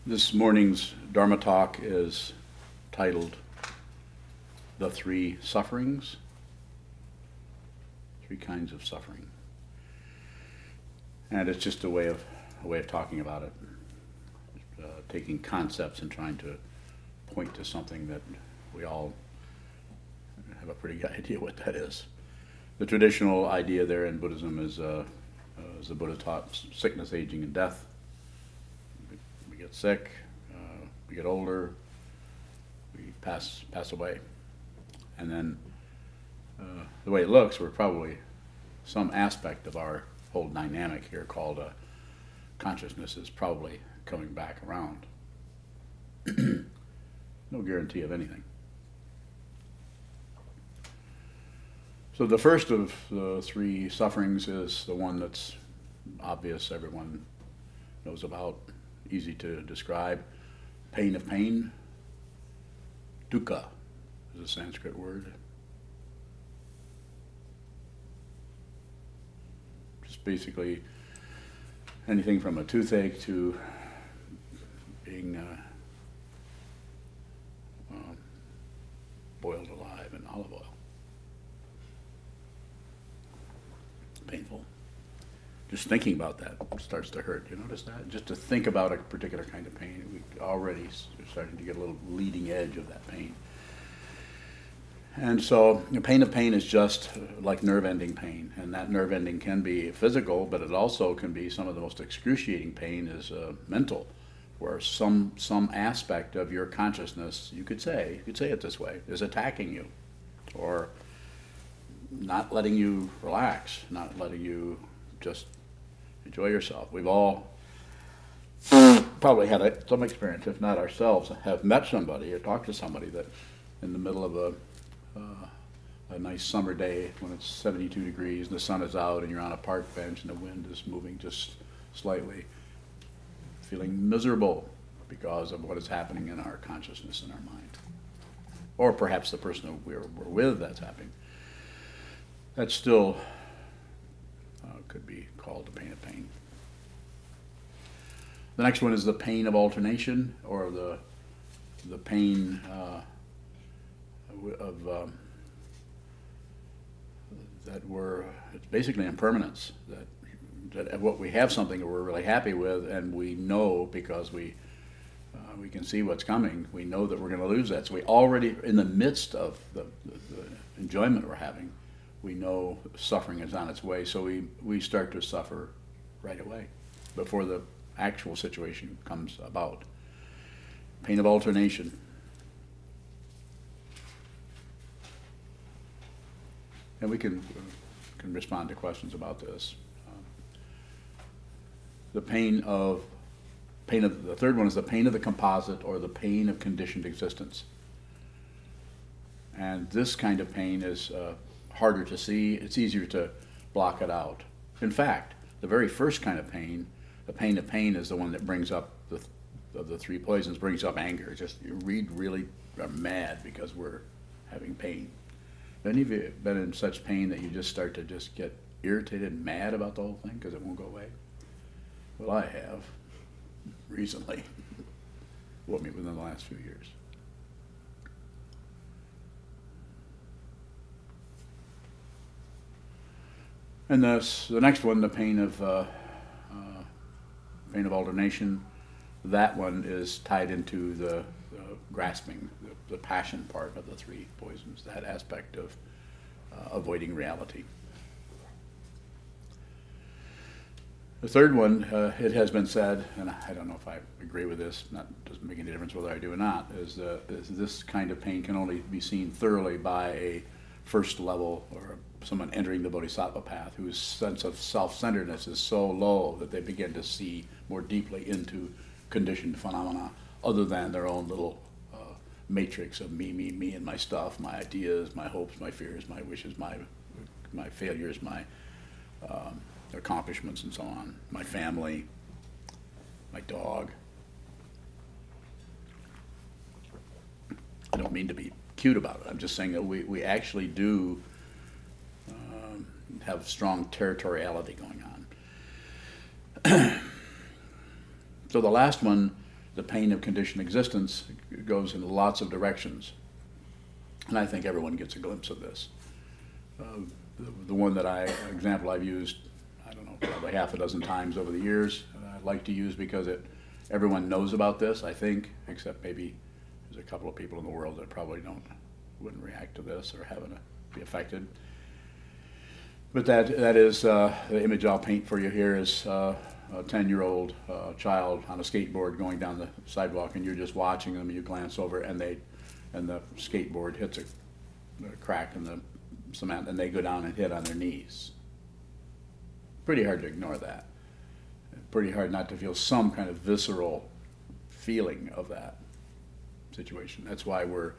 This morning's Dharma talk is titled The Three Sufferings, Three Kinds of Suffering. And it's just a way of talking about it, taking concepts and trying to point to something that we all have a pretty good idea what that is. The traditional idea there in Buddhism is, as the Buddha taught, sickness, aging, and death. We get sick, we get older, we pass away. And then the way it looks, we're probably some aspect of our whole dynamic here called consciousness is probably coming back around. No guarantee of anything. So the first of the three sufferings is the one that's obvious, everyone knows about, easy to describe. Pain of pain. Dukkha is a Sanskrit word. Just basically anything from a toothache to being boiled alive in olive oil. Painful. Just thinking about that starts to hurt. You notice that? Just to think about a particular kind of pain, we already are starting to get a little leading edge of that pain. And so the pain of pain is just like nerve-ending pain, and that nerve ending can be physical, but it also can be some of the most excruciating pain is mental, where some aspect of your consciousness, you could say it this way, is attacking you, or not letting you relax, not letting you just enjoy yourself. We've all probably had some experience, if not ourselves, have met somebody or talked to somebody that in the middle of a nice summer day when it's 72 degrees and the sun is out and you're on a park bench and the wind is moving just slightly, feeling miserable because of what is happening in our consciousness and our mind. Or perhaps the person that we're with that's happening. That still could be called the pain of pain. The next one is the pain of alternation, or the pain of it's basically impermanence. That what we have something that we're really happy with, and we know because we can see what's coming. We know that we're going to lose that. So we already, in the midst of the enjoyment we're having, we know suffering is on its way, so we start to suffer right away before the actual situation comes about. Pain of alternation. And we can respond to questions about this. The third one is the pain of the composite, or the pain of conditioned existence. And this kind of pain is harder to see. It's easier to block it out. In fact, the very first kind of pain, the pain of pain, is the one that brings up of the three poisons, brings up anger. Just you really are mad because we're having pain. Have any of you been in such pain that you just start to just get irritated and mad about the whole thing because it won't go away? Well, I have recently. Well, within the last few years. And the next one, the pain of alternation, that one is tied into the grasping, the passion part of the three poisons, that aspect of avoiding reality. The third one, it has been said, and I don't know if I agree with this, doesn't make any difference whether I do or not, is this kind of pain can only be seen thoroughly by a first level, or someone entering the bodhisattva path whose sense of self-centeredness is so low that they begin to see more deeply into conditioned phenomena other than their own little matrix of me, and my stuff, my ideas, my hopes, my fears, my wishes, my failures, my accomplishments, and so on, my family, my dog. I don't mean to be cute about it. I'm just saying that we actually do have strong territoriality going on. So the last one, the pain of conditioned existence goes in lots of directions. And I think everyone gets a glimpse of this. The one example I've used, I don't know, probably half a dozen times over the years, I like to use because everyone knows about this, I think, except maybe there's a couple of people in the world that probably wouldn't react to this or haven't be affected. But that is the image I'll paint for you here is a 10-year-old child on a skateboard going down the sidewalk, and you're just watching them. You glance over, and the skateboard hits a crack in the cement, and they go down and hit on their knees. Pretty hard to ignore that. Pretty hard not to feel some kind of visceral feeling of that situation. That's why we're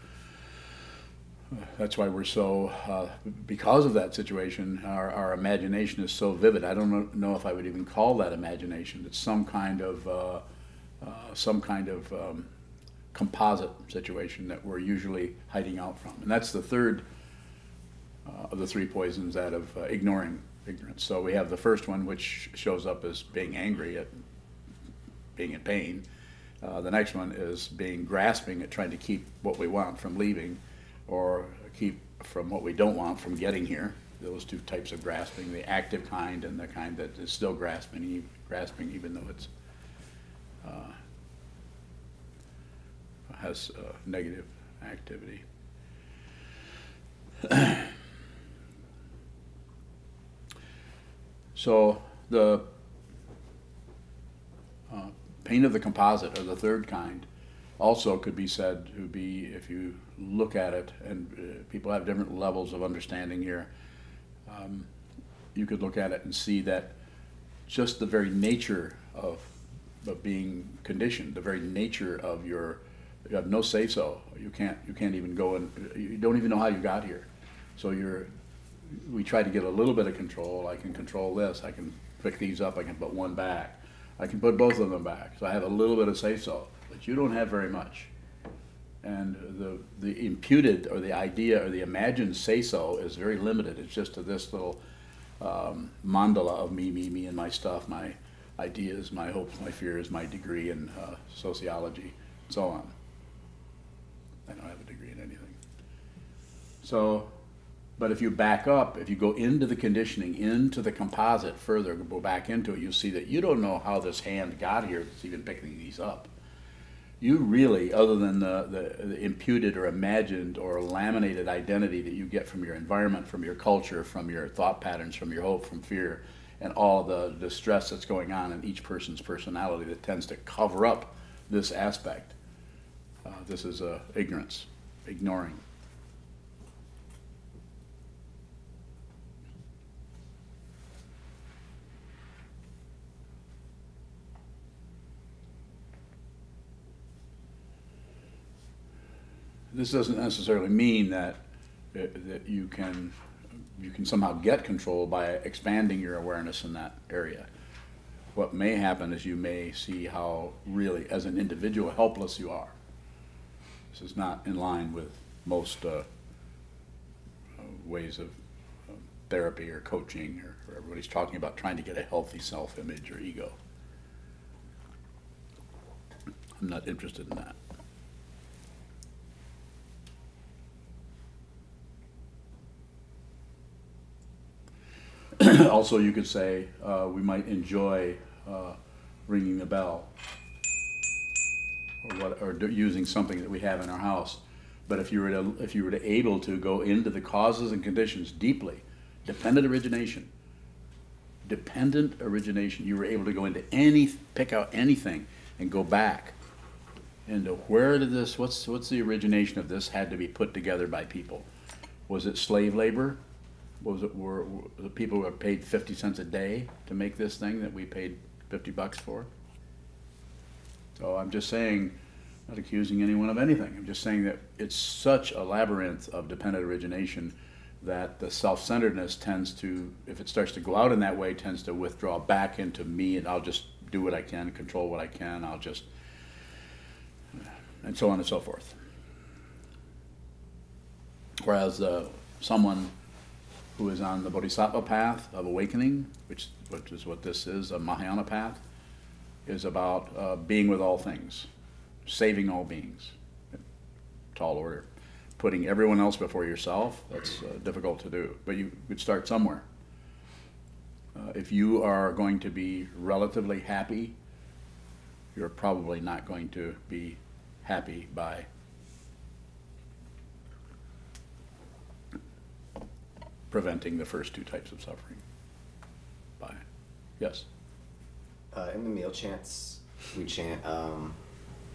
so, because of that situation, our imagination is so vivid. I don't know if I would even call that imagination. It's some kind of composite situation that we're usually hiding out from. And that's the third of the three poisons, that of ignoring ignorance. So we have the first one, which shows up as being angry at being in pain. The next one is grasping at trying to keep what we want from leaving, or keep from what we don't want from getting here. Those two types of grasping, the active kind and the kind that is still grasping even though it's has negative activity. So the pain of the composite, or the third kind, also could be said to be, if you look at it, and people have different levels of understanding here, you could look at it and see that just the very nature of being conditioned, the very nature of you have no say-so. You can't even go and you don't even know how you got here. So we try to get a little bit of control. I can control this. I can pick these up. I can put one back. I can put both of them back. So I have a little bit of say-so. But you don't have very much. And the imputed, or the idea, or the imagined say-so is very limited. It's just to this little mandala of me, and my stuff, my ideas, my hopes, my fears, my degree in sociology, and so on. I don't have a degree in anything. So, but if you back up, if you go into the conditioning, into the composite further, go back into it, you'll see that you don't know how this hand got here that's even picking these up. You really, other than the imputed or imagined or laminated identity that you get from your environment, from your culture, from your thought patterns, from your hope, from fear, and all the distress that's going on in each person's personality that tends to cover up this aspect. This is ignorance, ignoring. This doesn't necessarily mean that you can somehow get control by expanding your awareness in that area. What may happen is you may see how really, as an individual, helpless you are. This is not in line with most ways of therapy or coaching, or everybody's talking about trying to get a healthy self-image or ego. I'm not interested in that. Also, you could say we might enjoy ringing the bell, or using something that we have in our house. But if you were to able to go into the causes and conditions deeply, dependent origination, you were able to go into pick out anything and go back into where did this, what's the origination of this had to be put together by people? Was it slave labor? Were the people who were paid 50 cents a day to make this thing that we paid $50 for? So I'm just saying, not accusing anyone of anything. I'm just saying that it's such a labyrinth of dependent origination that the self-centeredness tends to, if it starts to go out in that way, tends to withdraw back into me, and I'll just do what I can, control what I can, I'll just, and so on and so forth. Whereas someone who is on the bodhisattva path of awakening, which is what this is, a Mahayana path, is about being with all things. saving all beings. Tall order. Putting everyone else before yourself, that's difficult to do, but you could start somewhere. If you are going to be relatively happy, you're probably not going to be happy by preventing the first two types of suffering. Yes? In the meal chants, we chant,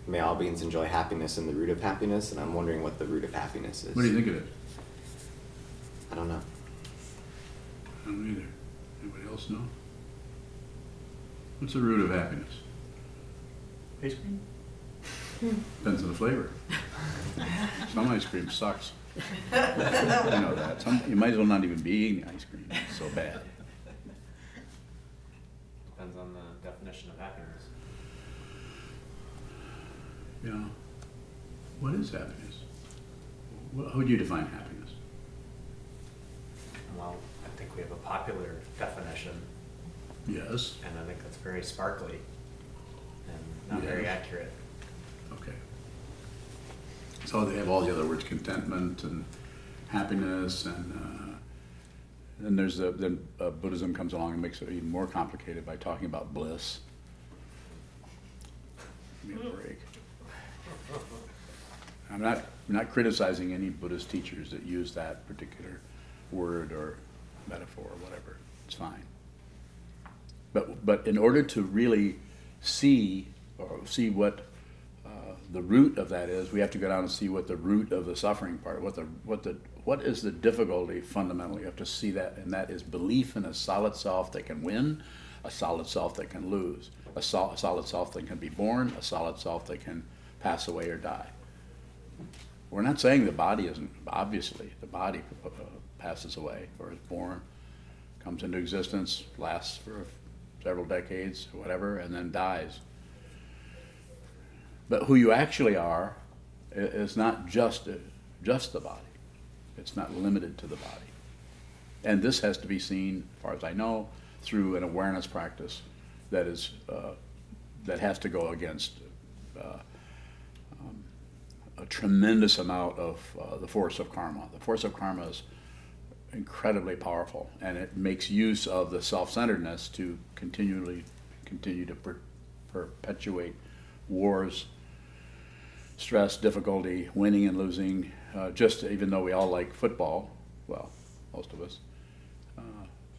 may all beings enjoy happiness and the root of happiness, and I'm wondering what the root of happiness is. What do you think it is? I don't know. I don't either. Anybody else know? What's the root of happiness? Ice cream? Depends on the flavor. Some ice cream sucks. You know that. You might as well not even be eating ice cream. It's so bad. Depends on the definition of happiness. Yeah. What is happiness? How would you define happiness? Well, I think we have a popular definition, Yes. and I think that's very sparkly and not very Yes. accurate. Okay. So they have all the other words, contentment and happiness, and then there's then Buddhism comes along and makes it even more complicated by talking about bliss. Give me a break. I'm not criticizing any Buddhist teachers that use that particular word or metaphor or whatever. It's fine. But in order to really see what the root of that is, we have to go down and see what the root of the suffering part, what is the difficulty fundamentally. You have to see that, and that is belief in a solid self that can win, a solid self that can lose, a solid self that can be born, a solid self that can pass away or die. We're not saying the body isn't, obviously, the body passes away or is born, comes into existence, lasts for several decades, whatever, and then dies. But who you actually are is not just the body. It's not limited to the body. And this has to be seen, as far as I know, through an awareness practice that is that has to go against a tremendous amount of the force of karma. The force of karma is incredibly powerful, and it makes use of the self-centeredness to continue to perpetuate wars, stress, difficulty, winning and losing. Just even though we all like football, well, most of us,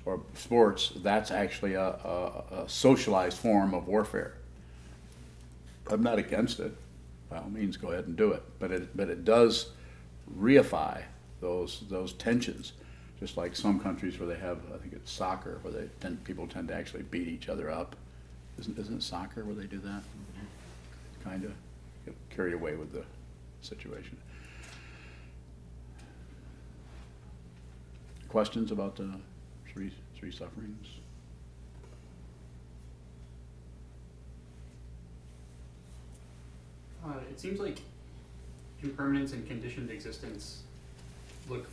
or sports, that's actually a socialized form of warfare. I'm not against it. By all means, go ahead and do it. But it does reify those tensions. Just like some countries where they have, I think it's soccer, where people tend to actually beat each other up. Isn't it soccer where they do that? Kind of get carried away with the situation. Questions about the three sufferings? It seems like impermanence and conditioned existence look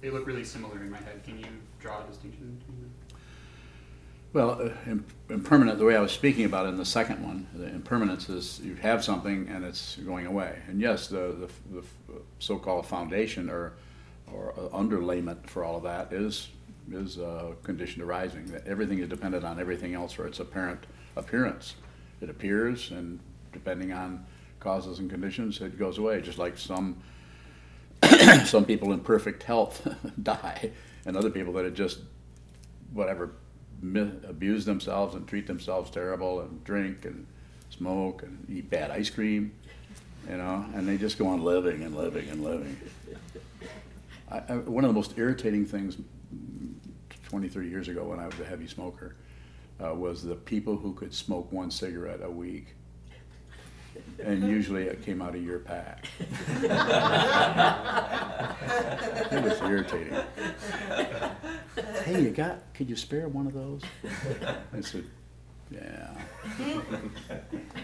really similar in my head. Can you draw a distinction between them? Well, impermanent, the way I was speaking about it in the second one, the impermanence is you have something and it's going away. And yes, the so-called foundation or underlayment for all of that is conditioned arising. That everything is dependent on everything else for its apparent appearance. It appears, and depending on causes and conditions, it goes away. Just like some people in perfect health die, and other people that had just abuse themselves and treat themselves terrible and drink and smoke and eat bad ice cream, and they just go on living and living and living. One of the most irritating things 23 years ago when I was a heavy smoker was the people who could smoke one cigarette a week. And usually it came out of your pack. It was irritating. Hey, could you spare one of those? I said, yeah.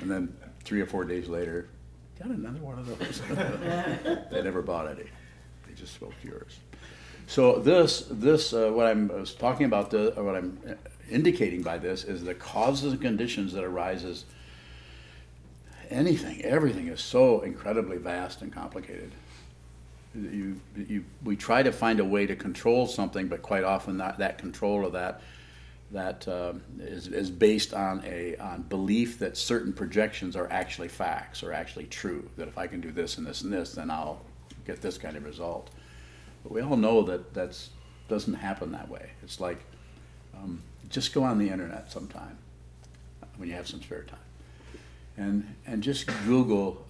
And then 3 or 4 days later, got another one of those. They never bought any. They just smoked yours. So what I'm talking about, what I'm indicating by this is the causes and conditions that arises anything, everything is so incredibly vast and complicated. We try to find a way to control something, but quite often that control of that is based on on belief that certain projections are actually facts, or actually true. That if I can do this and this and this, then I'll get this kind of result. But we all know that doesn't happen that way. It's like just go on the internet sometime when you have some spare time, and just Google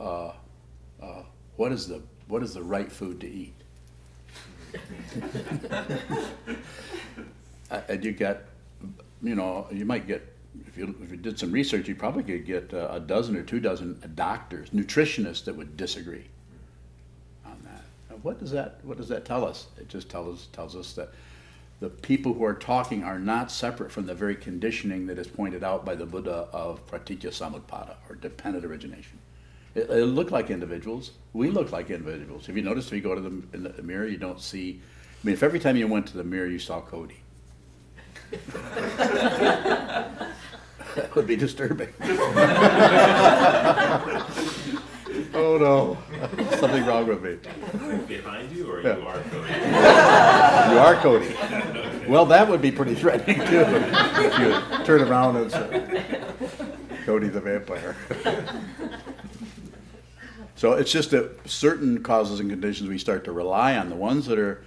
what is the right food to eat. And you get, you might get, if you did some research, you probably could get a dozen or 2 dozen doctors, nutritionists that would disagree on that. What does that tell us? It just tells us that the people who are talking are not separate from the very conditioning that is pointed out by the Buddha of pratitya samutpada, or dependent origination. It look like individuals. We look like individuals. Have you noticed if you go to in the mirror, you don't see, if every time you went to the mirror you saw Cody, that would be disturbing. Oh no, something wrong with me. Behind you, or Yeah. you are Cody? You are Cody. Well, that would be pretty threatening too, if you turn around and say, Cody the vampire. So it's just that certain causes and conditions we start to rely on, the ones that are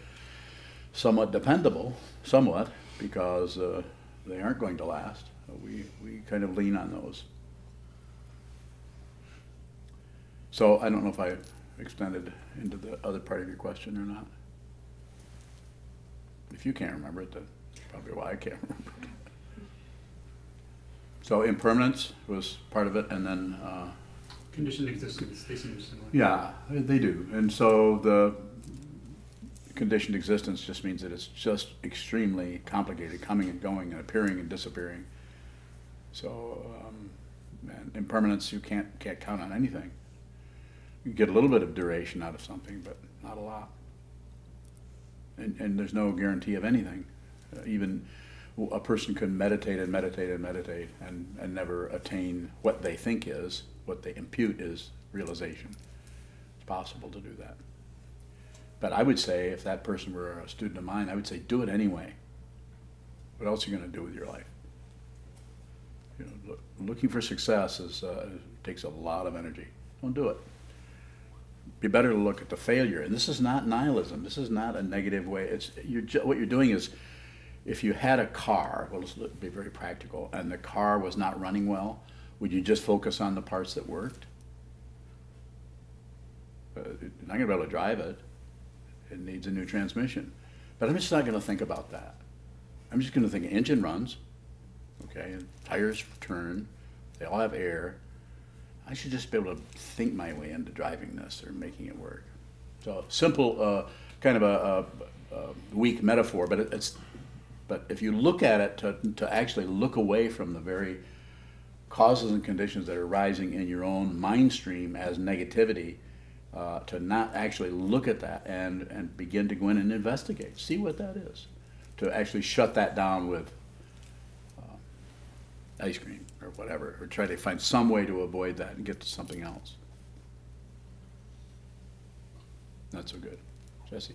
somewhat dependable, because they aren't going to last. We kind of lean on those. So I don't know if I extended into the other part of your question or not. If you can't remember it, that's probably why I can't remember it. So impermanence was part of it, and then Conditioned existence, they seem similar. yeah, they do. And so the conditioned existence just means that it's just extremely complicated, coming and going and appearing and disappearing. So and impermanence, you can't count on anything. You get a little bit of duration out of something, but not a lot. And there's no guarantee of anything. Even a person can meditate and meditate and meditate and never attain what they think is, what they impute is realization. It's possible to do that. But I would say, if that person were a student of mine, I would say, do it anyway. What else are you going to do with your life? Looking for success takes a lot of energy. Don't do it. Be better to look at the failure. And this is not nihilism. This is not a negative way. What you're doing is, if you had a car, well, let's be very practical, and the car was not running well, would you just focus on the parts that worked? You're not going to be able to drive it. It needs a new transmission. But I'm just not going to think about that. I'm just going to think engine runs, okay, and tires turn, they all have air. I should just be able to think my way into driving this or making it work. So simple, kind of a weak metaphor, but if you look at it to actually look away from the very causes and conditions that are rising in your own mind stream as negativity, to not actually look at that and begin to go in and investigate, see what that is, to actually shut that down with ice cream or whatever, or try to find some way to avoid that and get to something else. Not so good. Jesse?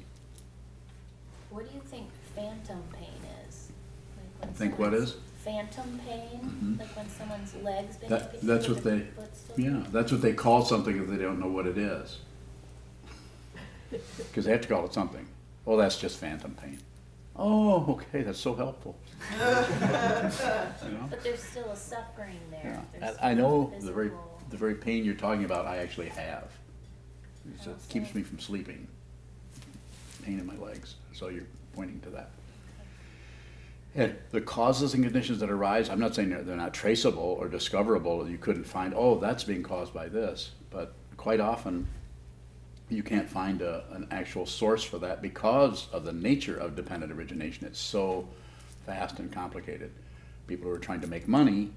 What do you think phantom pain is? Like when Think what someone's- is? Phantom pain? Mhm. Like when someone's leg's been That's amputated what they, and the foot's still- yeah, that's what they call something if they don't know what it is. Because they have to call it something. Oh, that's just phantom pain. Oh, okay, that's so helpful. You know? But there's still a suffering there. Yeah. There's I know still the very pain you're talking about, I actually have. So it Oh, keeps so- me from sleeping. Pain in my legs. So you're pointing to that. And the causes and conditions that arise, I'm not saying they're not traceable or discoverable. You couldn't find, oh, that's being caused by this. But quite often, you can't find an actual source for that because of the nature of dependent origination. It's so vast and complicated. People who are trying to make money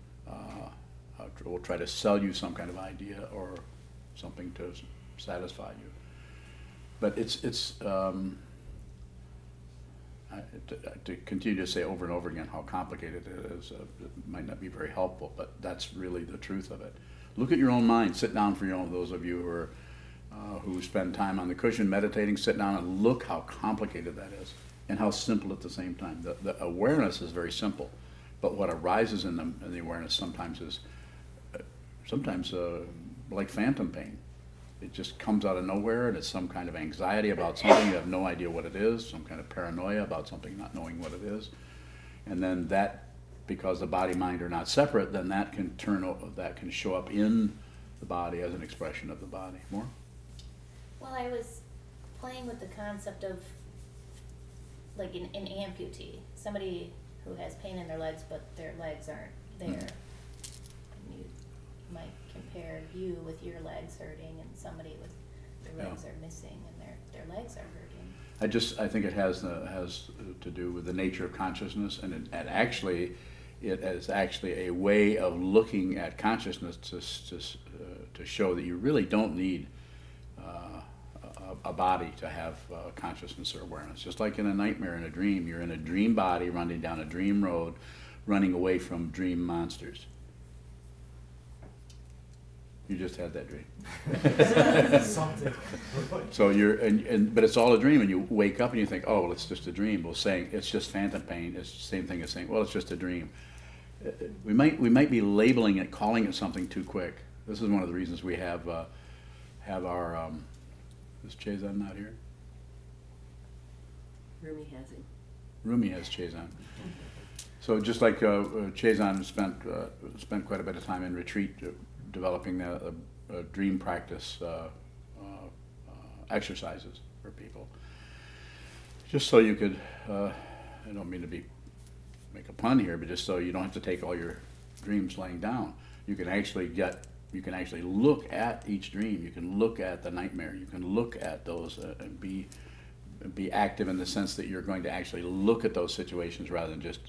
will try to sell you some kind of idea or something to satisfy you. But to continue to say over and over again how complicated it is, it might not be very helpful, but that's really the truth of it. Look at your own mind. Sit down for those of you who spend time on the cushion meditating. Sit down and look how complicated that is, and how simple at the same time. The awareness is very simple, but what arises in the awareness sometimes is like phantom pain. It just comes out of nowhere, and it's some kind of anxiety about something. You have no idea what it is, some kind of paranoia about something, not knowing what it is. And then that, because the body mind are not separate, then that can show up in the body as an expression of the body. More? Well, I was playing with the concept of like an amputee, somebody who has pain in their legs but their legs aren't there. And you might compare you with your legs hurting and somebody with their legs are missing and their legs are hurting. I think it has to do with the nature of consciousness, and actually, it is actually a way of looking at consciousness to show that you really don't need a body to have consciousness or awareness. Just like in a nightmare, in a dream, you're in a dream body running down a dream road, running away from dream monsters. You just had that dream. Something. So but it's all a dream, and you wake up and you think, oh, well, it's just a dream. Well, saying it's just phantom pain, it's the same thing as saying, well, it's just a dream. We might be labeling it, calling it something too quick. This is one of the reasons we have our, is Chazan not here? Rumi has him. Rumi has Chazan. So just like Chazan spent quite a bit of time in retreat developing a dream practice exercises for people. Just so you could, I don't mean to make a pun here, but just so you don't have to take all your dreams laying down. You can actually look at each dream. You can look at the nightmare. You can look at those and be active in the sense that you're going to actually look at those situations rather than just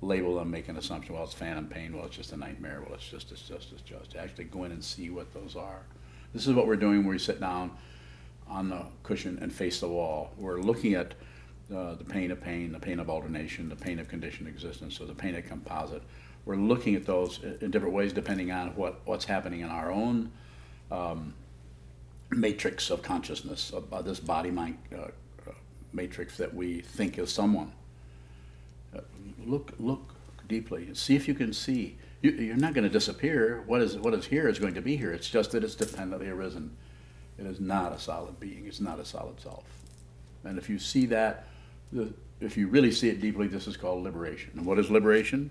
label them, make an assumption, well, it's phantom pain, well, it's just a nightmare, well, it's just. Actually go in and see what those are. This is what we're doing when we sit down on the cushion and face the wall. We're looking at the pain, the pain of alternation, the pain of conditioned existence, so the pain of composite. We're looking at those in different ways depending on what's happening in our own matrix of consciousness, of this body-mind matrix that we think is someone. Look deeply and see if you can see. You're not going to disappear. What is here is going to be here. It's just that it's dependently arisen. It is not a solid being. It's not a solid self. And if you see that, if you really see it deeply, this is called liberation. And what is liberation?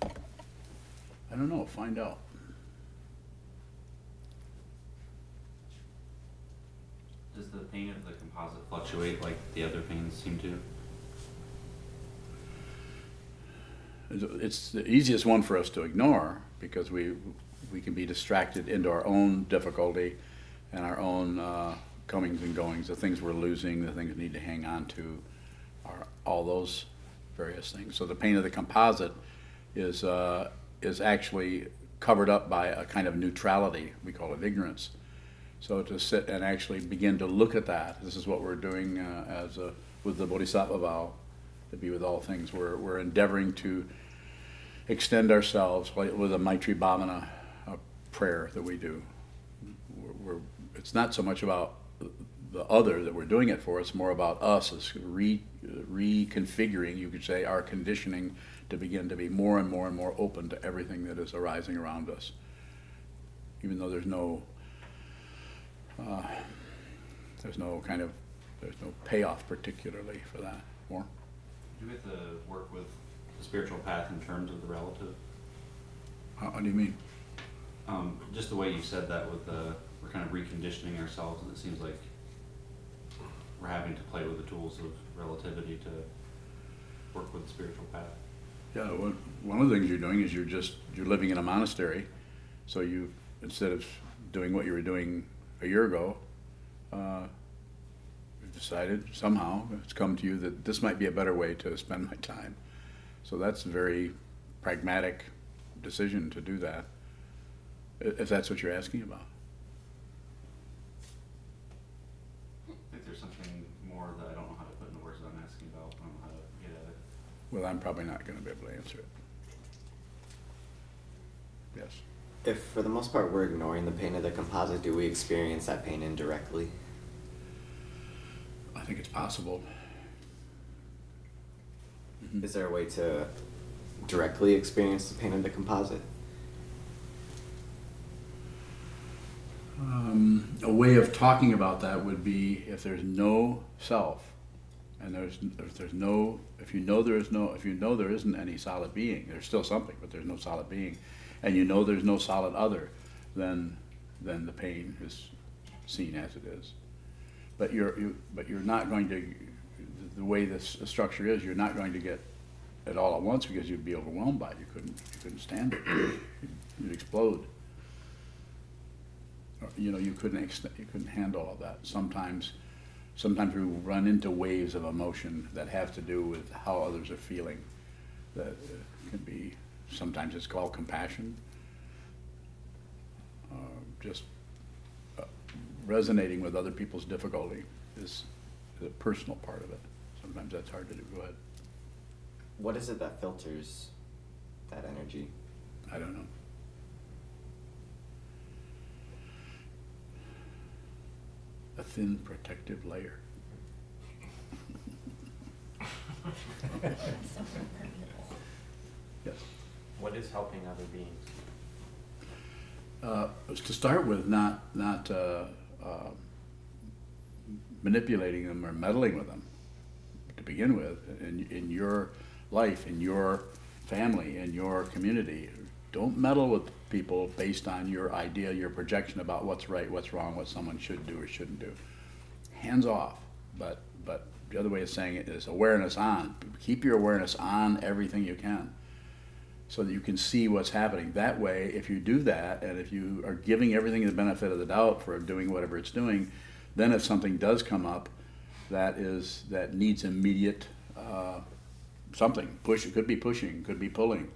I don't know. Find out. Does the pain of the composite fluctuate like the other pains seem to? It's the easiest one for us to ignore because we can be distracted into our own difficulty and our own comings and goings, the things we're losing, the things we need to hang on to, are all those various things. So the pain of the composite is actually covered up by a kind of neutrality. We call it ignorance. So to sit and actually begin to look at that, this is what we're doing with the Bodhisattva vow, to be with all things. We're endeavoring to extend ourselves with a Maitri Bhavana prayer that we do. It's not so much about the other that we're doing it for, it's more about us as reconfiguring, you could say, our conditioning to begin to be more and more and more open to everything that is arising around us. Even though there's no payoff particularly for that. More? Do we have to work with the spiritual path in terms of the relative? How do you mean? Just the way you said that with we're kind of reconditioning ourselves, and it seems like we're having to play with the tools of relativity to work with the spiritual path. Yeah, well, one of the things you're doing is you're living in a monastery, so you, instead of doing what you were doing a year ago, you've decided somehow, it's come to you that this might be a better way to spend my time. So that's a very pragmatic decision to do that, if that's what you're asking about. I think there's something more that I don't know how to put into words that I'm asking about. I don't know how to get at it. Well, I'm probably not gonna be able to answer it. Yes. If for the most part we're ignoring the pain of the composite, do we experience that pain indirectly? I think it's possible. Is there a way to directly experience the pain of the composite? A way of talking about that would be if there's no self, and if you know there isn't any solid being, there's still something, but there's no solid being, and you know there's no solid other, then the pain is seen as it is. But you're not going to, the way this structure is, you're not going to get it all at once because you'd be overwhelmed by it. You couldn't stand it. You'd explode. You know, you couldn't handle all that. Sometimes we run into waves of emotion that have to do with how others are feeling. That can be, sometimes it's called compassion. Just resonating with other people's difficulty is a personal part of it. Sometimes that's hard to do. Go ahead. What is it that filters that energy? I don't know. A thin protective layer. Yes. What is helping other beings? To start with, not manipulating them or meddling with them. To begin with, in your life, in your family, in your community, don't meddle with people based on your idea, your projection about what's right, what's wrong, what someone should do or shouldn't do. Hands off. But the other way of saying it is awareness on. Keep your awareness on everything you can, so that you can see what's happening. That way, if you do that, and if you are giving everything the benefit of the doubt for doing whatever it's doing, then if something does come up that needs immediate something, it could be pushing, could be pulling,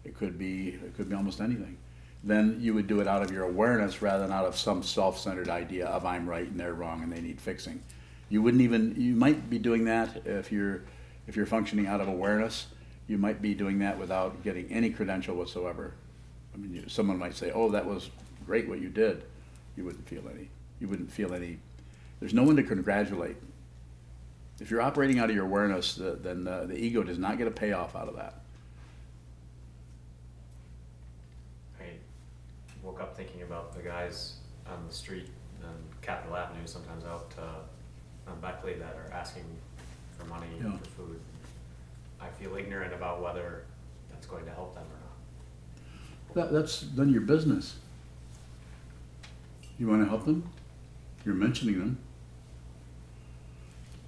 it could be almost anything, then you would do it out of your awareness rather than out of some self-centered idea of I'm right and they're wrong and they need fixing. You might be doing that if you're functioning out of awareness. You might be doing that without getting any credential whatsoever. I mean, someone might say, "Oh, that was great what you did." You wouldn't feel any. There's no one to congratulate. If you're operating out of your awareness, then the ego does not get a payoff out of that. I woke up thinking about the guys on the street on Capitol Avenue, sometimes out on Beckley, that are asking for money Yeah. for food. I feel ignorant about whether that's going to help them or not. That's none of your business. You want to help them? You're mentioning them.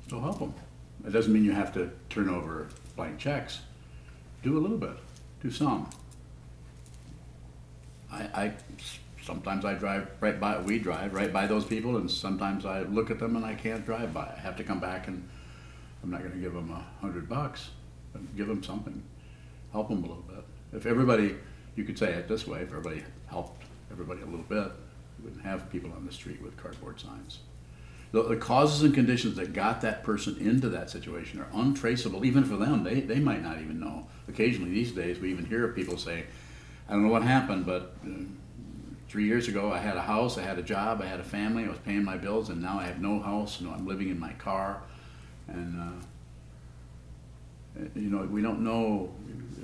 So help them. It doesn't mean you have to turn over blank checks. Do a little bit. Do some. Sometimes I drive right by, we drive right by those people, and sometimes I look at them and I can't drive by. I have to come back, and I'm not going to give them $100, but give them something. Help them a little bit. If everybody, you could say it this way, if everybody helped everybody a little bit, you wouldn't have people on the street with cardboard signs. The causes and conditions that got that person into that situation are untraceable, even for them. They might not even know. Occasionally these days we even hear of people say, I don't know what happened, but 3 years ago I had a house, I had a job, I had a family, I was paying my bills, and now I have no house, I'm living in my car. And you know, we don't know,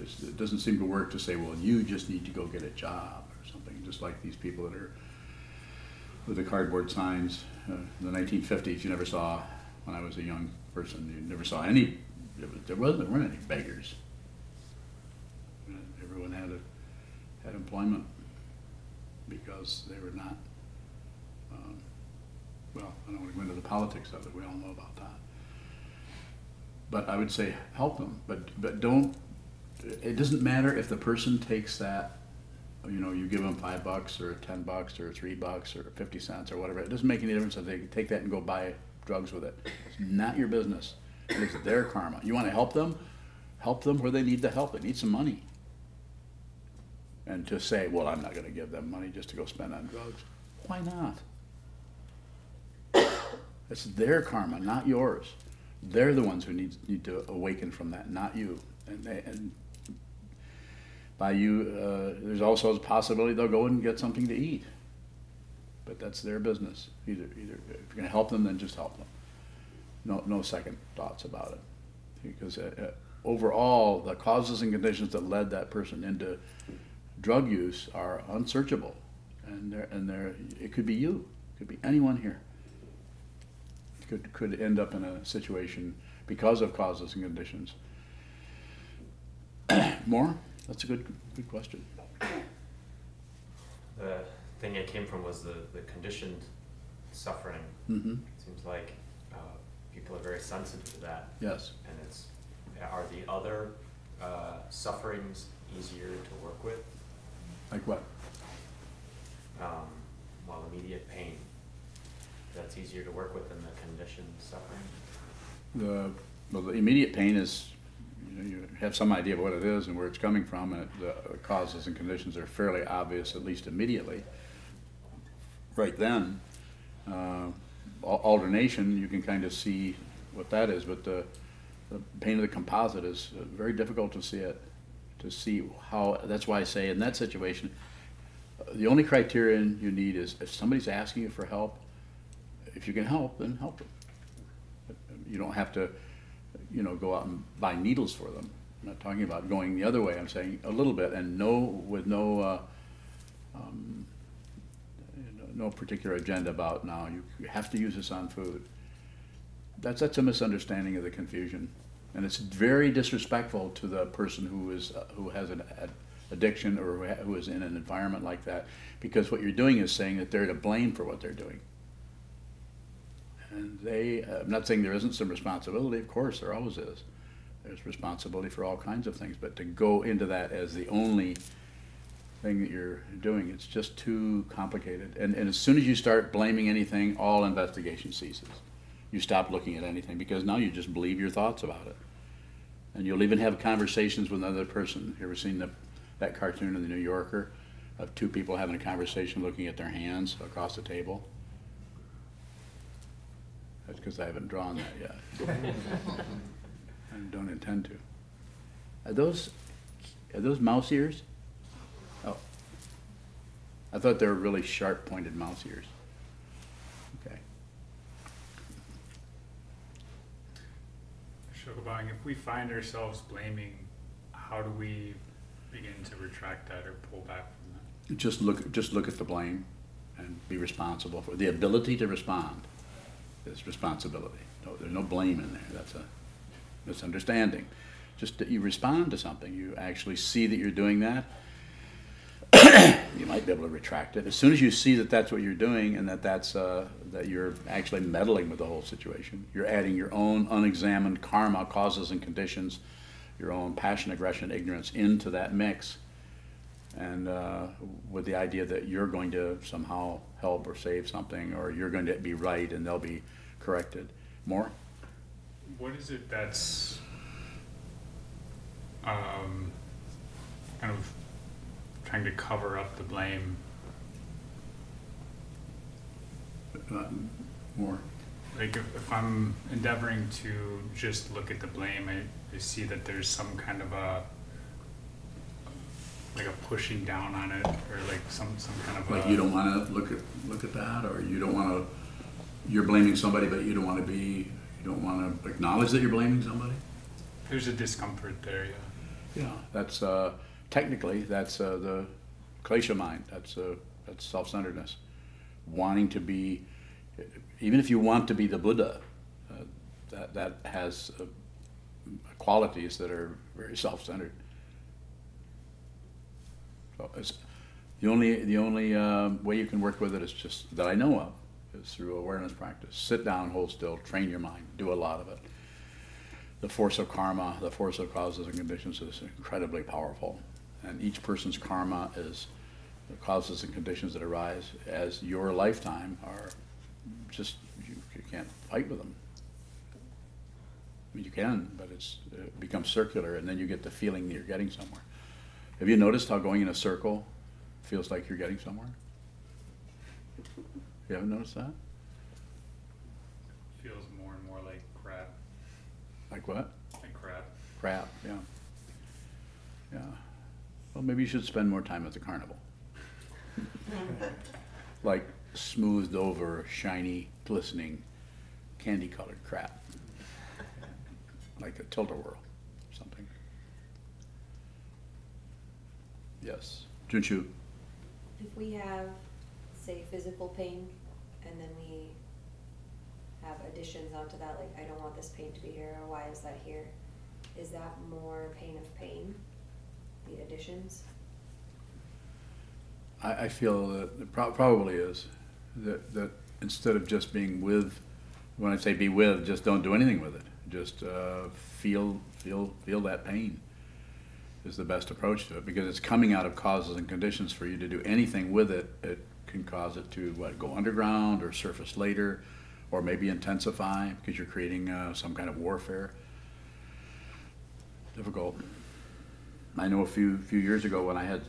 it doesn't seem to work to say, well, you just need to go get a job or something, just like these people that are with the cardboard signs. In the 1950s, you never saw, when I was a young person, you never saw any, there weren't any beggars. Everyone had employment because they were not, well, I don't want to go into the politics of it, we all know about that. But I would say help them, but don't, it doesn't matter if the person takes that, you know, you give them $5 or $10 or $3 or 50 cents or whatever. It doesn't make any difference if they take that and go buy drugs with it. It's not your business. It's their karma. You want to help them where they need the help. They need some money. And to say, well, I'm not going to give them money just to go spend on drugs. Why not? It's their karma, not yours. They're the ones who need to awaken from that, not you. And by you, there's also a possibility they'll go and get something to eat. But that's their business. Either if you're going to help them, then just help them. No second thoughts about it. Because overall, the causes and conditions that led that person into drug use are unsearchable, and it could be you, it could be anyone here. Could end up in a situation because of causes and conditions. More? That's a good question. The thing it came from was the conditioned suffering. Mm-hmm. It seems like people are very sensitive to that. Yes. And are the other sufferings easier to work with? Like what? Well, immediate pain. That's easier to work with than the conditioned suffering. The immediate pain is, you have some idea of what it is and where it's coming from, and the causes and conditions are fairly obvious, at least immediately. Right then, alternation, you can kind of see what that is, but the pain of the composite is very difficult to see how. That's why I say in that situation, the only criterion you need is if somebody's asking you for help, if you can help, then help them. You don't have to, go out and buy needles for them. I'm not talking about going the other way. I'm saying a little bit, and with no particular agenda about now you have to use this on food. That's a misunderstanding of the confusion, and it's very disrespectful to the person who has an addiction or who is in an environment like that, because what you're doing is saying that they're to blame for what they're doing. And I'm not saying there isn't some responsibility, of course there always is. There's responsibility for all kinds of things, but to go into that as the only thing that you're doing, it's just too complicated. And as soon as you start blaming anything, all investigation ceases. You stop looking at anything, because now you just believe your thoughts about it. And you'll even have conversations with another person. You ever seen that cartoon in the New Yorker of two people having a conversation looking at their hands across the table? That's because I haven't drawn that yet. I don't intend to. Are those mouse ears? Oh. I thought they were really sharp-pointed mouse ears. Okay. Sokuzan, if we find ourselves blaming, how do we begin to retract that or pull back from that? Just look at the blame and be responsible for the ability to respond. Is responsibility. No, there's no blame in there. That's a misunderstanding. Just that you respond to something. You actually see that you're doing that. You might be able to retract it. As soon as you see that that's what you're doing, and that you're actually meddling with the whole situation, you're adding your own unexamined karma, causes and conditions, your own passion, aggression, ignorance into that mix, and with the idea that you're going to somehow help or save something, or you're going to be right and they'll be corrected. More? What is it that's kind of trying to cover up the blame? More? Like if I'm endeavoring to just look at the blame, I see that there's some kind of a pushing down on it, or like some kind of like you don't want to look at that, or you don't want to. You're blaming somebody, but you don't want to acknowledge that you're blaming somebody. There's a discomfort there, yeah. Yeah, that's technically that's the klesha mind. That's self-centeredness, wanting to be. Even if you want to be the Buddha, that has qualities that are very self-centered. So it's the only way you can work with it is just that I know of is through awareness practice. Sit down, hold still, train your mind, do a lot of it. The force of karma, the force of causes and conditions is incredibly powerful, and each person's karma is the causes and conditions that arise as your lifetime are just you can't fight with them. I mean, you can, but it becomes circular, and then you get the feeling that you're getting somewhere. Have you noticed how going in a circle feels like you're getting somewhere? You haven't noticed that? Feels more and more like crap. Like what? Like crap. Crap, yeah. Yeah. Well, maybe you should spend more time at the carnival. Like smoothed over, shiny, glistening, candy-colored crap. Like a tilt-a-whirl or something. Yes. Junshu. If we have, say, physical pain, and then we have additions onto that, like, I don't want this pain to be here, or why is that here? Is that more pain of pain, the additions? I feel that it probably is. That instead of just being with, when I say be with, just don't do anything with it. Just feel that pain is the best approach to it, because it's coming out of causes and conditions. For you to do anything with it, it can cause it to go underground or surface later, or maybe intensify because you're creating some kind of warfare. Difficult. I know a few years ago when I had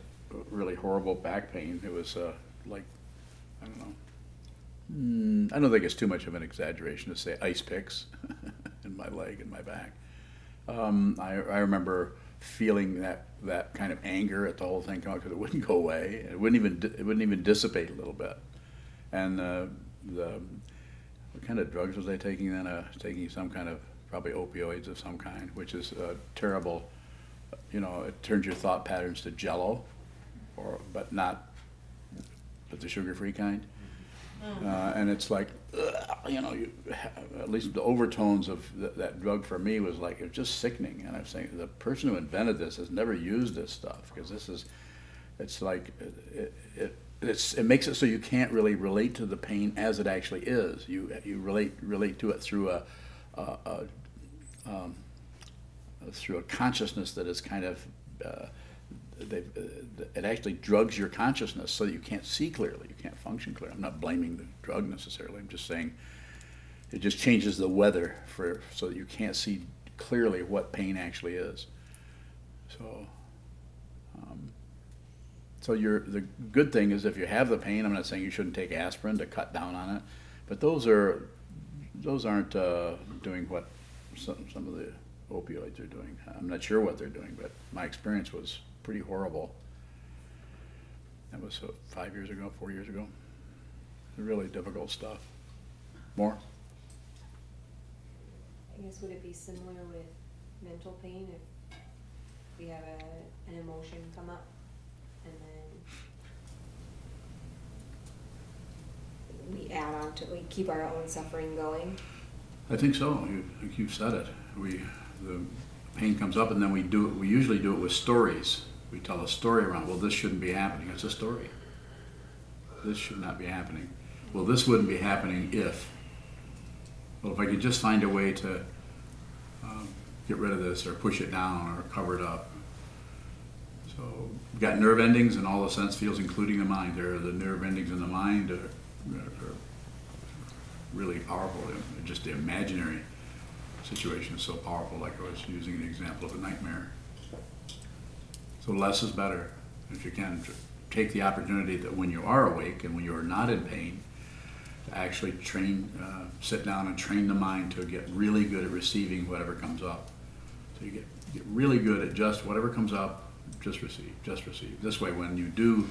really horrible back pain, it was like, I don't know. I don't think it's too much of an exaggeration to say ice picks in my leg and my back. I remember feeling that kind of anger at the whole thing because it wouldn't go away. It wouldn't even dissipate a little bit. And what kind of drugs was I taking then? Taking some kind of probably opioids of some kind, which is terrible. You know, it turns your thought patterns to jello, but the sugar-free kind. And it's like, you know, at least the overtones of that drug for me was like, it was just sickening. And I'm saying the person who invented this has never used this stuff, because it's like, it makes it so you can't really relate to the pain as it actually is. You relate to it through a consciousness that is kind of, it actually drugs your consciousness so that you can't see clearly, you can't function clearly. I'm not blaming the drug necessarily, I'm just saying it just changes the weather so that you can't see clearly what pain actually is. So the good thing is, if you have the pain, I'm not saying you shouldn't take aspirin to cut down on it, but those aren't doing what some of the opioids are doing. I'm not sure what they're doing, but my experience was pretty horrible. That was 5 years ago, 4 years ago. Really difficult stuff. More? I guess would it be similar with mental pain if we have an emotion come up and then we add on to, we keep our own suffering going? I think so. You've said it. The pain comes up, and then we usually do it with stories. We tell a story around, well, this shouldn't be happening. It's a story. This should not be happening. Well, this wouldn't be happening if. Well, if I could just find a way to get rid of this or push it down or cover it up. So we've got nerve endings in all the sense fields, including the mind. The nerve endings in the mind are really powerful. Just the imaginary situation is so powerful, like I was using the example of a nightmare. So less is better. If you can, take the opportunity that when you are awake and when you are not in pain, to actually sit down and train the mind to get really good at receiving whatever comes up. So you get really good at just whatever comes up, just receive, just receive. This way, when you do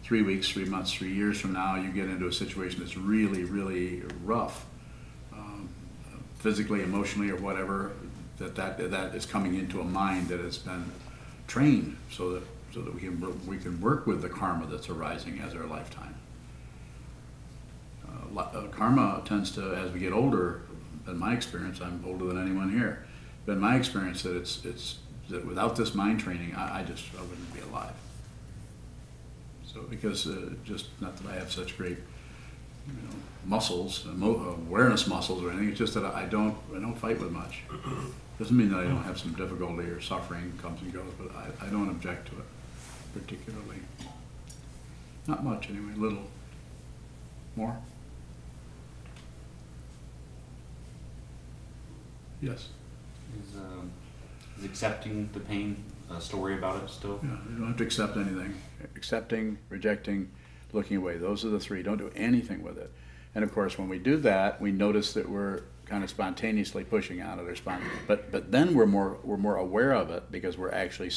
3 weeks, 3 months, 3 years from now, you get into a situation that's really, really rough, physically, emotionally, or whatever, that is coming into a mind that has been trained so that we can work with the karma that's arising as our lifetime. Karma tends to, as we get older, in my experience, I'm older than anyone here, but in my experience, that without this mind training, I wouldn't be alive. So because just not that I have such great, muscles, awareness muscles or anything. It's just that I don't fight with much. Doesn't mean that I don't have some difficulty or suffering comes and goes, but I don't object to it particularly. Not much anyway. Little. More. Yes. Is accepting the pain a story about it still? Yeah, you don't have to accept anything. Accepting, rejecting, looking away. Those are the three. Don't do anything with it. And of course, when we do that, we notice that we're kind of spontaneously pushing on it or but then we're more aware of it because we're actually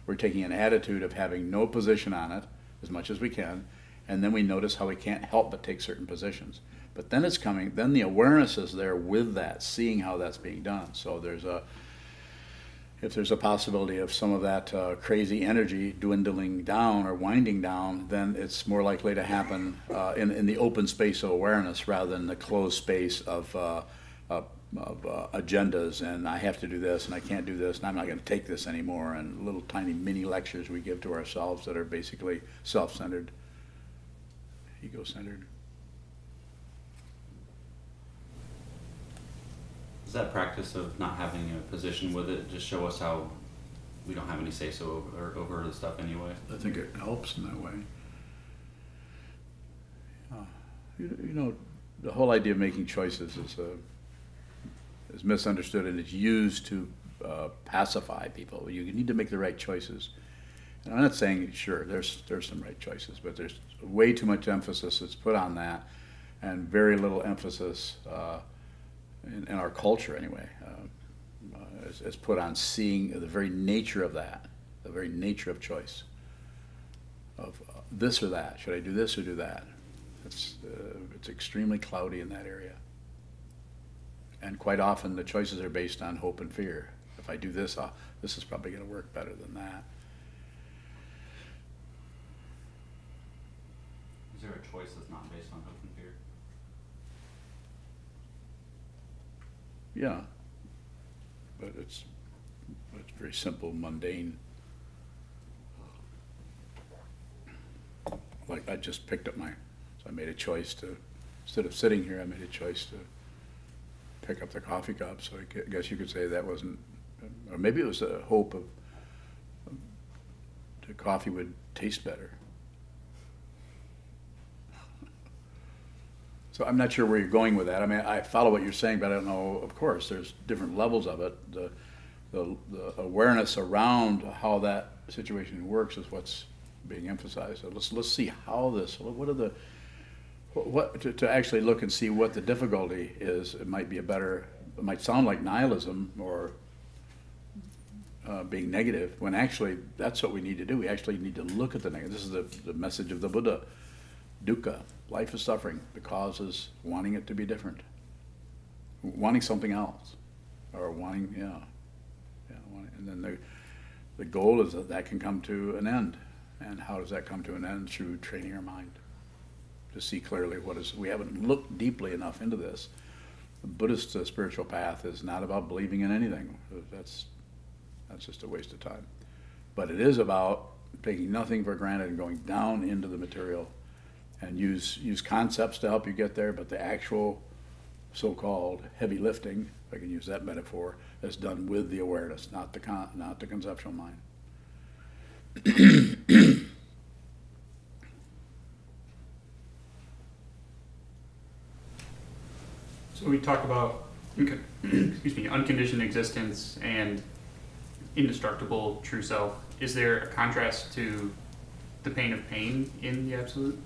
we're taking an attitude of having no position on it as much as we can, and then we notice how we can't help but take certain positions. But then then the awareness is there with that, seeing how that's being done. So if there's a possibility of some of that crazy energy dwindling down or winding down, then it's more likely to happen in the open space of awareness rather than the closed space of agendas, and I have to do this and I can't do this and I'm not going to take this anymore, and little tiny mini lectures we give to ourselves that are basically self-centered, ego-centered. Does that practice of not having a position with it just show us how we don't have any say-so over the stuff anyway? I think it helps in that way. You know, the whole idea of making choices is misunderstood, and it's used to pacify people. You need to make the right choices. And I'm not saying, sure, there's some right choices, but there's way too much emphasis that's put on that, and very little emphasis in our culture anyway, is put on seeing the very nature of that, the very nature of choice, of this or that. Should I do this or do that? It's extremely cloudy in that area. And quite often the choices are based on hope and fear. If I do this, this is probably going to work better than that. Is there a choice that's not based on hope and fear? Yeah, but it's very simple, mundane. Like I just picked up so I made a choice to, instead of sitting here, I made a choice to pick up the coffee cup. So I guess you could say that wasn't, or maybe it was a hope of the coffee would taste better. So I'm not sure where you're going with that. I mean, I follow what you're saying, but I don't know. Of course, there's different levels of it. The awareness around how that situation works is what's being emphasized. So let's see how this. To actually look and see what the difficulty is. It might be it might sound like nihilism or being negative, when actually that's what we need to do. We actually need to look at the negative. This is the message of the Buddha. Dukkha, life is suffering. The cause is wanting it to be different, wanting something else, or wanting, and then the goal is that can come to an end. And how does that come to an end? Through training our mind to see clearly we haven't looked deeply enough into this. The Buddhist spiritual path is not about believing in anything. That's just a waste of time. But it is about taking nothing for granted and going down into the material, and use concepts to help you get there, but the actual so-called heavy lifting, if I can use that metaphor, is done with the awareness, not the conceptual mind. So we talked about excuse me, unconditioned existence and indestructible true self. Is there a contrast to the pain of pain in the Absolute?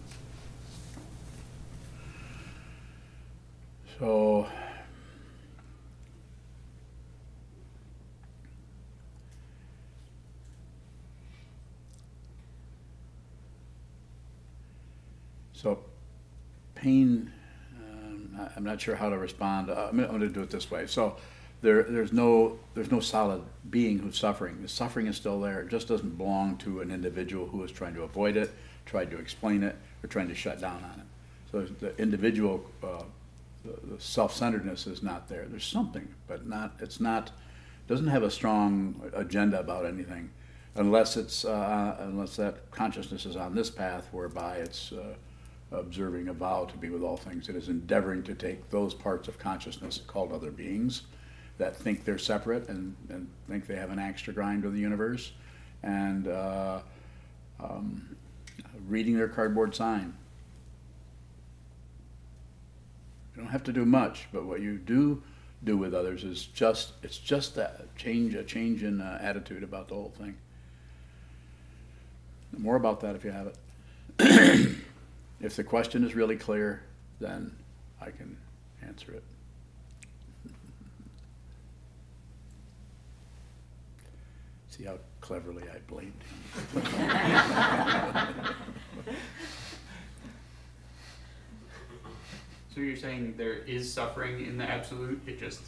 So pain, I'm not sure how to respond. I'm going to do it this way. So there's no solid being who's suffering. The suffering is still there. It just doesn't belong to an individual who is trying to avoid it, tried to explain it, or trying to shut down on it. So the individual, the self-centeredness is not there. There's something, but doesn't have a strong agenda about anything, unless that consciousness is on this path whereby it's observing a vow to be with all things. It is endeavoring to take those parts of consciousness called other beings that think they're separate and think they have an axe to grind with the universe, and reading their cardboard sign. You don't have to do much, but what you do with others is just that a change in attitude about the whole thing. More about that if you have it. If the question is really clear, then I can answer it. See how cleverly I blamed him. So you're saying there is suffering in the absolute, it just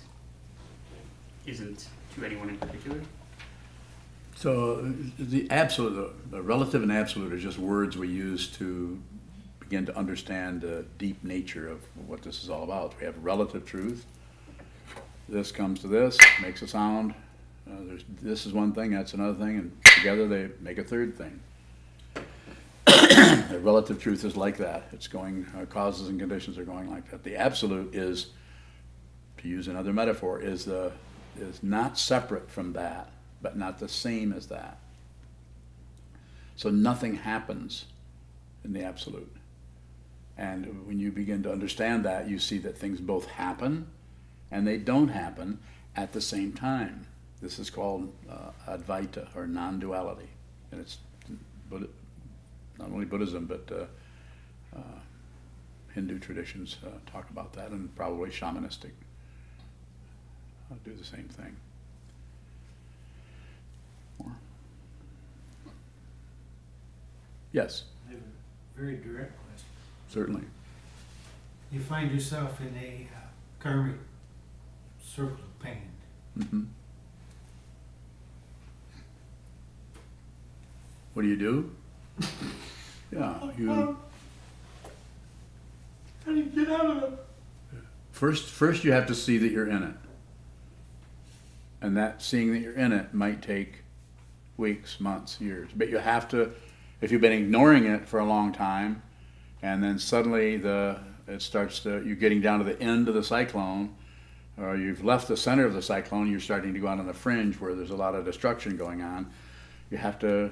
isn't to anyone in particular? So the absolute, the relative and absolute are just words we use to begin to understand the deep nature of what this is all about. We have relative truth. This comes to this, makes a sound. This is one thing, that's another thing, and together they make a third thing. The relative truth is like that. It's going, causes and conditions are going like that. The absolute is, to use another metaphor, is not separate from that, but not the same as that. So nothing happens in the absolute. And when you begin to understand that, you see that things both happen and they don't happen at the same time. This is called Advaita, or non-duality. And it's not only Buddhism, but Hindu traditions talk about that, and probably shamanistic do the same thing. More? Yes, I have a very direct question. certainly. You find yourself in a karmic circle of pain. Mm-hmm. What do you do? Yeah, you. How do you get out of it? First you have to see that you're in it. And that seeing that you're in it might take weeks, months, years. But you have to, if you've been ignoring it for a long time, and then suddenly it starts to, you're getting down to the end of the cyclone, or you've left the center of the cyclone, you're starting to go out on the fringe where there's a lot of destruction going on. You have to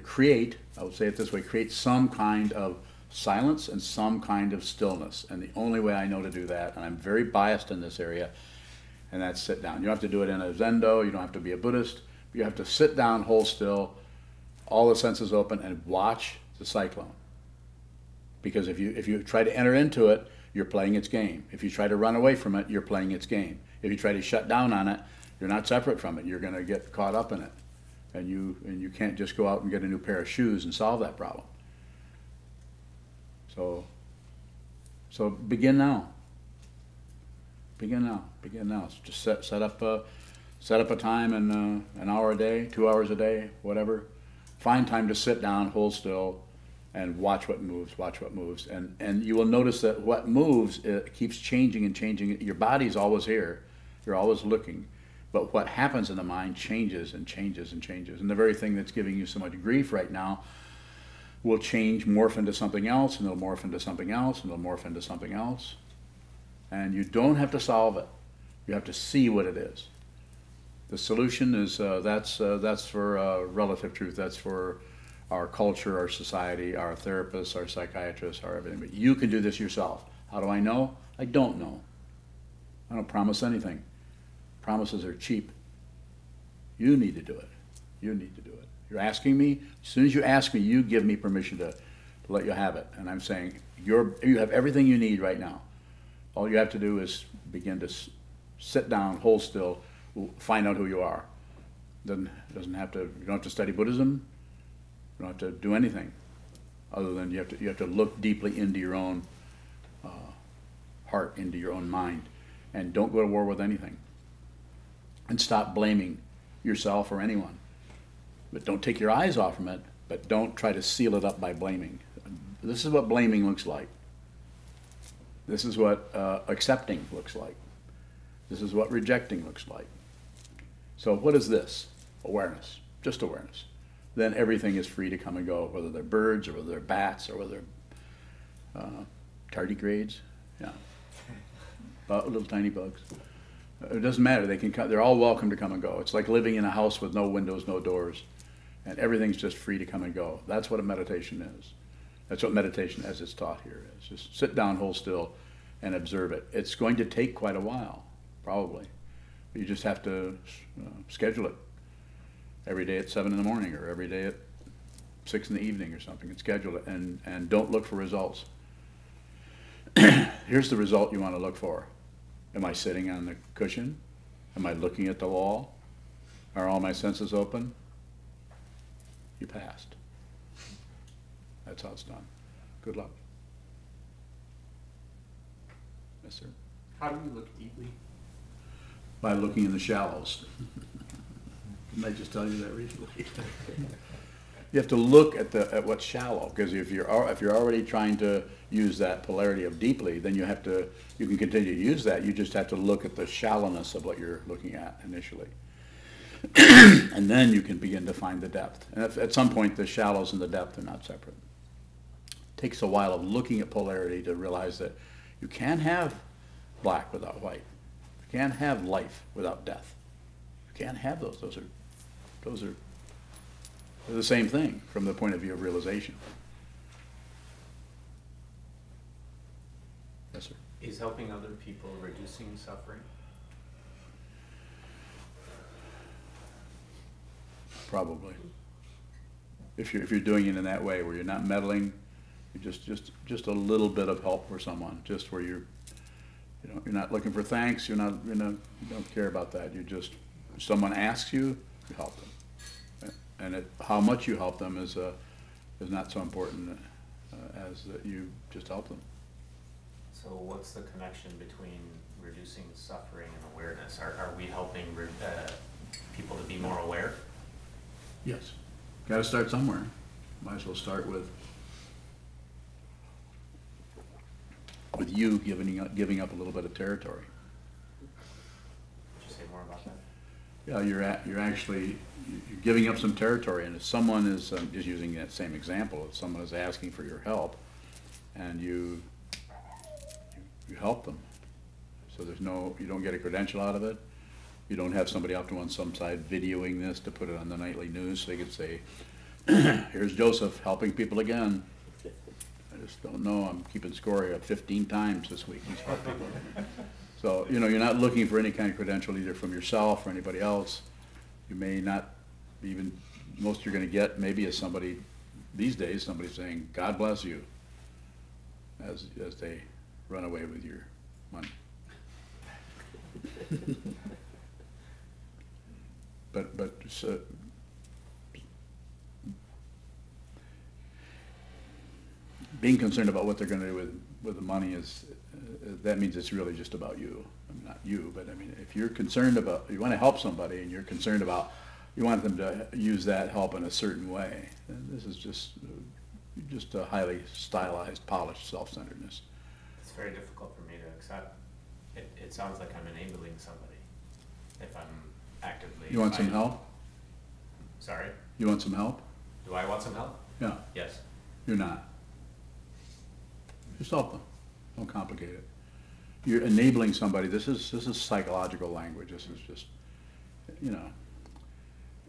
create, I would say it this way, create some kind of silence and some kind of stillness. And the only way I know to do that, and I'm very biased in this area, and that's sit down. You don't have to do it in a Zendo, you don't have to be a Buddhist, but you have to sit down, hold still, all the senses open, and watch the cyclone. Because if you try to enter into it, you're playing its game. If you try to run away from it, you're playing its game. If you try to shut down on it, you're not separate from it. You're going to get caught up in it. And you can't just go out and get a new pair of shoes and solve that problem. So begin now. Begin now. Begin now. Just set up a time and an hour a day, 2 hours a day, whatever. Find time to sit down, hold still, and watch what moves. Watch what moves, and you will notice that what moves, it keeps changing and changing. Your body's always here. You're always looking. But what happens in the mind changes and changes and changes. And the very thing that's giving you so much grief right now will change, morph into something else, and it'll morph into something else, and it'll morph into something else. And you don't have to solve it. You have to see what it is. The solution is, that's for relative truth. That's for our culture, our society, our therapists, our psychiatrists, our everything. But you can do this yourself. How do I know? I don't know. I don't promise anything. Promises are cheap. You need to do it. You need to do it. You're asking me. As soon as you ask me, you give me permission to let you have it. And I'm saying you have everything you need right now. All you have to do is begin to sit down, hold still, find out who you are. You don't have to study Buddhism. You don't have to do anything other than you have to look deeply into your own heart, into your own mind, and don't go to war with anything. And stop blaming yourself or anyone. But don't take your eyes off from it, but don't try to seal it up by blaming. This is what blaming looks like. This is what accepting looks like. This is what rejecting looks like. So what is this? Awareness, just awareness. Then everything is free to come and go, whether they're birds or whether they're bats or whether they're tardigrades, yeah, little tiny bugs. It doesn't matter. They can come, they're all welcome to come and go. It's like living in a house with no windows, no doors, and everything's just free to come and go. That's what a meditation is. That's what meditation, as it's taught here, is. Just sit down, hold still, and observe it. It's going to take quite a while, probably. You just have to schedule it every day at 7 in the morning, or every day at 6 in the evening, or something, and schedule it, and don't look for results. Here's the result you want to look for. Am I sitting on the cushion? Am I looking at the wall? Are all my senses open? You passed. That's how it's done. Good luck. Yes, sir. How do we look deeply? By looking in the shallows. Didn't I just tell you that recently? You have to look at what's shallow, because if you're already trying to use that polarity of deeply, then you can continue to use that. You just have to look at the shallowness of what you're looking at initially. And then you can begin to find the depth. And at some point, the shallows and the depth are not separate. It takes a while of looking at polarity to realize that you can't have black without white. You can't have life without death. You can't have those. Those are the same thing from the point of view of realization. Yes, sir. Is helping other people reducing suffering? Probably. If you're doing it in that way, where you're not meddling, you're just a little bit of help for someone, just where you're not looking for thanks. You don't care about that. You just, if someone asks you, you help them, and how much you help them is not so important as that you just help them. So what's the connection between reducing suffering and awareness? Are we helping people to be more aware? Yes. Got to start somewhere. Might as well start with you giving up a little bit of territory. Could you say more about that? Yeah, you're giving up some territory, and if someone is just using that same example, if someone is asking for your help, and you help them, so you don't get a credential out of it. You don't have somebody out on some side videoing this to put it on the nightly news so they could say, "Here's Joseph helping people again." I just don't know. I'm keeping score here 15 times this week. He's helped people. So you're not looking for any kind of credential either from yourself or anybody else. You may not even. Most you're going to get maybe is somebody these days. Somebody saying, "God bless you," as they run away with your money. But being concerned about what they're going to do with the money that means it's really just about you. I mean, not you, but I mean, if you're concerned about, you want to help somebody and you're concerned about, you want them to use that help in a certain way, then this is just a highly stylized, polished self-centeredness. It's very difficult for me to accept. It sounds like I'm enabling somebody if I'm actively. You want some help? Sorry? You want some help? Do I want some help? Yeah. Yes. You're not. Just help them. Don't complicate it. You're enabling somebody. This is psychological language. This is just,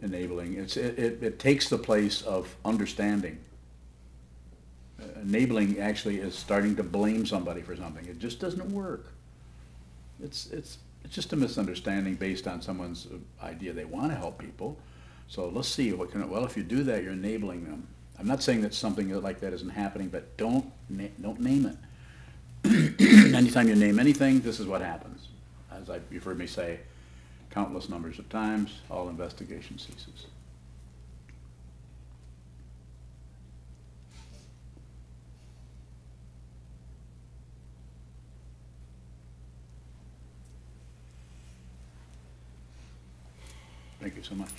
enabling. It takes the place of understanding. Enabling actually is starting to blame somebody for something. It just doesn't work. It's just a misunderstanding based on someone's idea they want to help people. So let's see well, if you do that, you're enabling them. I'm not saying that something like that isn't happening, but don't name it. Anytime you name anything, this is what happens. As you've heard me say countless numbers of times, all investigation ceases. Thank you so much.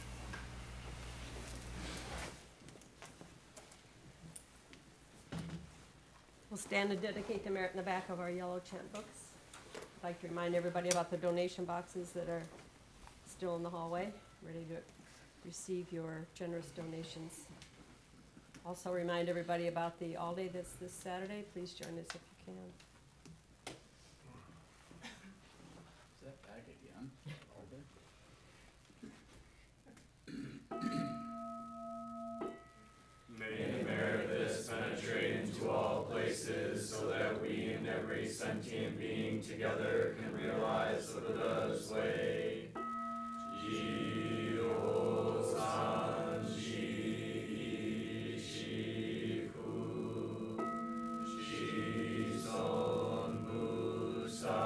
We'll stand and dedicate the merit in the back of our yellow chant books. I'd like to remind everybody about the donation boxes that are still in the hallway, ready to receive your generous donations. Also remind everybody about the all-day that's this Saturday. Please join us if you can. Is that back again? May merit this penetrate into all places, so that we and every sentient being together can realize the Buddha's way. Ji-o-san ji-shi-ku, shi-son musa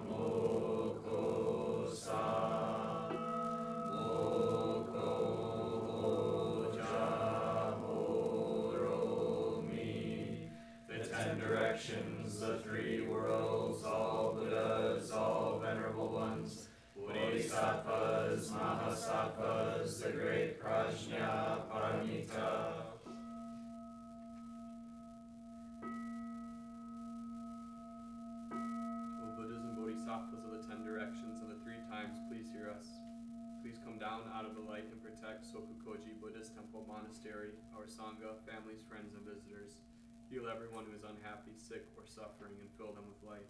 moko-sa, suns, the three worlds, all Buddhas, all venerable ones, Bodhisattvas, Mahasattvas, the great Prajna Paramita. O Buddhas and Bodhisattvas of the 10 directions and the 3 times, please hear us. Please come down out of the light and protect Sokukoji Buddhist Temple Monastery, our Sangha, families, friends, and visitors. Heal everyone who is unhappy, sick, or suffering, and fill them with light.